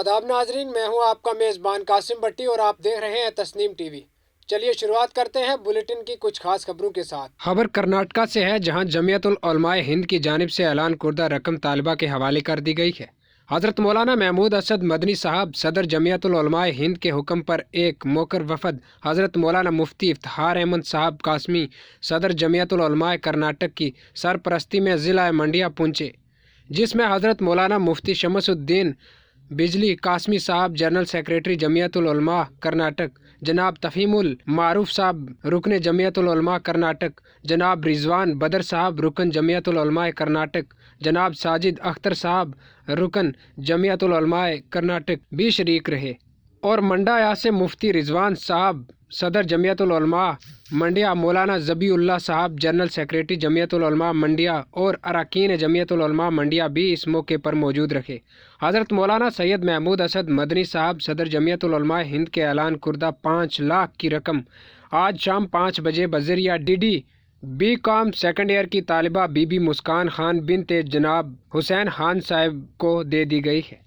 आदाब नाजरीन, मैं हूं आपका मेज़बान कासिम भट्टी और आप देख रहे हैं तस्नीम टीवी। चलिए शुरुआत करते हैं बुलेटिन की कुछ खास खबरों के साथ। खबर कर्नाटका से है, जहां जमीयतुल उलमाए हिंद की जानिब से ऐलान कुर्दा रकम तालिबा के हवाले कर दी गई है। हज़रत मौलाना महमूद असद मदनी साहब सदर जमीयतुल उलमाए हिंद के हुक्म पर एक मोकर वफद हज़रत मौलाना मुफ्ती इफ्तिखार अहमद साहब कासमी सदर जमीयतुल उलमाए कर्नाटक की सरपरस्ती में ज़िला मंडिया पहुँचे, जिसमें हज़रत मौलाना मुफ्ती शमसुद्दीन बिजली कासमी साहब जनरल सेक्रेटरी जमीयतुल उलमा कर्नाटक, जनाब तफ़हीमुल मारूफ साहब रुकन जमीयतुल उलमा कर्नाटक, जनाब रिजवान बदर साहब रुकन जमीयतुल उलमा कर्नाटक, जनाब साजिद अख्तर साहब रुकन जमीयतुल उलमा कर्नाटक भी शरीक रहे और मंडा से मुफ्ती रिजवान साहब सदर जमीयतुल उलमा मंडिया, मौलाना ज़बीउल्लाह साहब जनरल सेक्रेटरी जमीयतुल उलमा मंडिया और अरकान जमीयतुल उलमा मंडिया भी इस मौके पर मौजूद रहे। हज़रत मौलाना सैयद महमूद असद मदनी साहब सदर जमीयतुल उलमा हिंद के ऐलान कुर्दा 5 लाख की रकम आज शाम 5 बजे बज़रिया DD B.Com सेकेंड ईयर की तालिबा बीबी मुस्कान खान बिनते जनाब हुसैन खान साहब को दे दी गई है।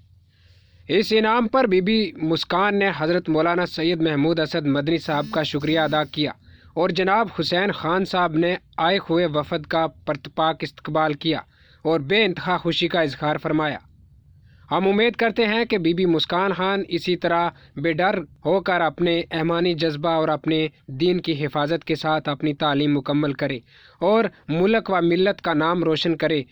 इस इनाम पर बीबी मुस्कान ने हज़रत मौलाना सैयद महमूद असद मदनी साहब का शुक्रिया अदा किया और जनाब हुसैन खान साहब ने आए हुए वफद का परतपाक इस्तकबाल किया और बेइंतहा खुशी का इजहार फरमाया। हम उम्मीद करते हैं कि बीबी मुस्कान खान इसी तरह बेडर होकर अपने ऐमानी जज्बा और अपने दीन की हिफाजत के साथ अपनी तालीम मुकम्मल करे और मुल्क व मिल्लत का नाम रोशन करे।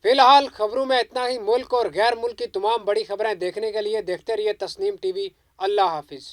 फिलहाल खबरों में इतना ही। मुल्क और गैर मुल्क की तमाम बड़ी खबरें देखने के लिए देखते रहिए तस्नीम टीवी। अल्लाह हाफिज़।